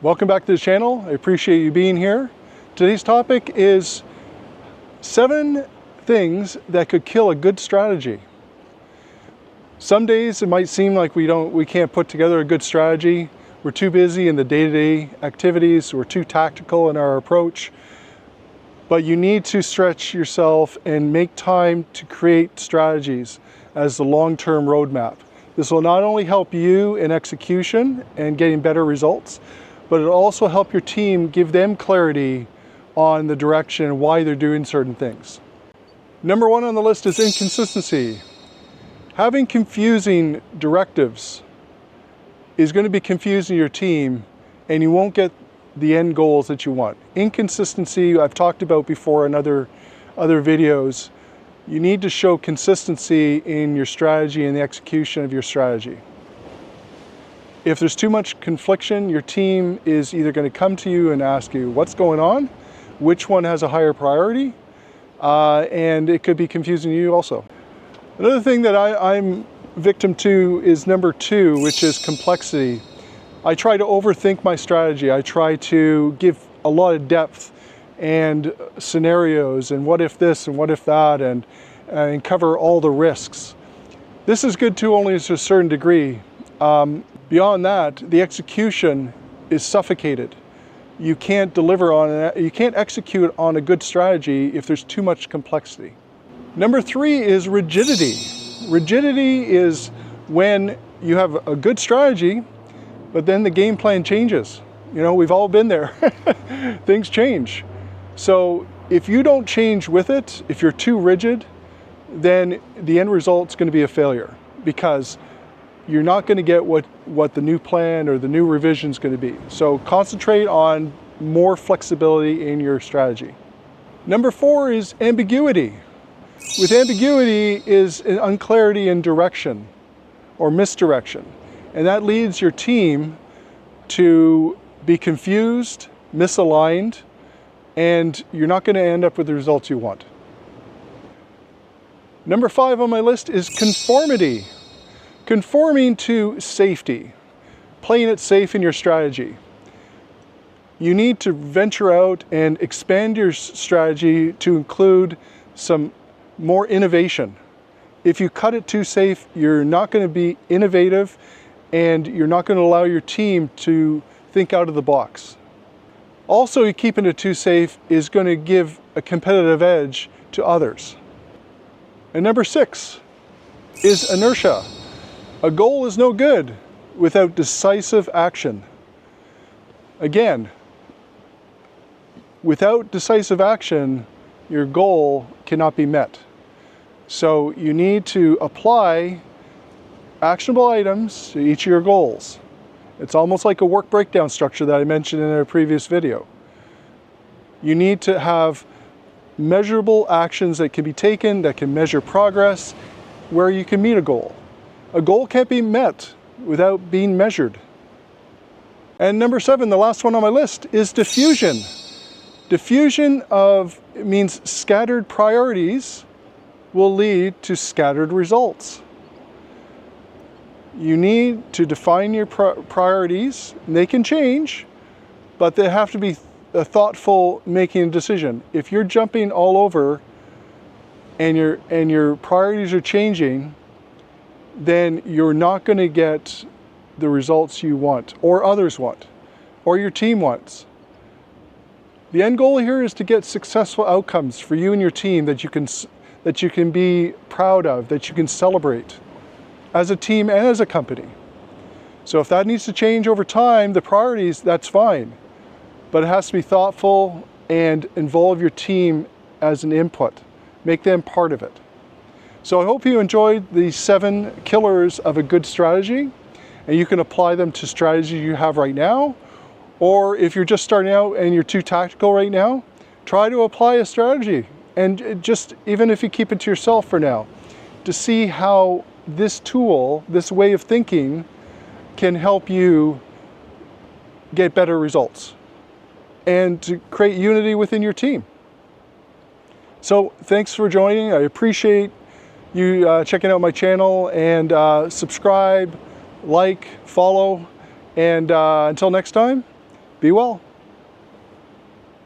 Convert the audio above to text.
Welcome back to the channel. I appreciate you being here. Today's topic is 7 things that could kill a good strategy. Some days it might seem like we can't put together a good strategy. We're too busy in the day-to-day activities. We're too tactical in our approach. But you need to stretch yourself and make time to create strategies as the long-term roadmap. This will not only help you in execution and getting better results, but it'll also help your team, give them clarity on the direction and why they're doing certain things. Number 1 on the list is inconsistency. Having confusing directives is going to be confusing your team, and you won't get the end goals that you want. Inconsistency, I've talked about before in other videos. You need to show consistency in your strategy and the execution of your strategy. If there's too much confliction, your team is either going to come to you and ask you what's going on, which one has a higher priority, and it could be confusing you also. Another thing that I'm victim to is number 2, which is complexity. I try to overthink my strategy. I try to give a lot of depth and scenarios and what if this and what if that, and cover all the risks. This is good too, only to a certain degree. Beyond that, the execution is suffocated. You can't deliver on it. You can't execute on a good strategy if there's too much complexity. Number 3 is rigidity. Rigidity is when you have a good strategy, but then the game plan changes. You know, we've all been there. Things change. So if you don't change with it, if you're too rigid, then the end result's going to be a failure, because you're not going to get what the new plan or the new revision is going to be. So concentrate on more flexibility in your strategy. Number 4 is ambiguity. With ambiguity is an unclarity in direction or misdirection. And that leads your team to be confused, misaligned, and you're not going to end up with the results you want. Number 5 on my list is conformity. Conforming to safety, playing it safe in your strategy. You need to venture out and expand your strategy to include some more innovation. If you cut it too safe, you're not going to be innovative, and you're not going to allow your team to think out of the box. Also, keeping it too safe is going to give a competitive edge to others. And number 6 is inertia. A goal is no good without decisive action. Again, without decisive action, your goal cannot be met. So you need to apply actionable items to each of your goals. It's almost like a work breakdown structure that I mentioned in a previous video. You need to have measurable actions that can be taken, that can measure progress, where you can meet a goal. A goal can't be met without being measured. And number 7, the last one on my list, is diffusion. Diffusion means scattered priorities will lead to scattered results. You need to define your priorities. They can change, but they have to be a thoughtful making a decision. If you're jumping all over and your priorities are changing, then you're not going to get the results you want, or others want, or your team wants. The end goal here is to get successful outcomes for you and your team that you can be proud of, that you can celebrate as a team and as a company. So if that needs to change over time, the priorities, that's fine. But it has to be thoughtful and involve your team as an input. Make them part of it. So I hope you enjoyed the 7 killers of a good strategy, and you can apply them to strategies you have right now. Or if you're just starting out and you're too tactical right now, try to apply a strategy. And just, even if you keep it to yourself for now, to see how this tool, this way of thinking, can help you get better results and to create unity within your team. So thanks for joining. I appreciate you checking out my channel, and subscribe, like, follow, and until next time, Be well.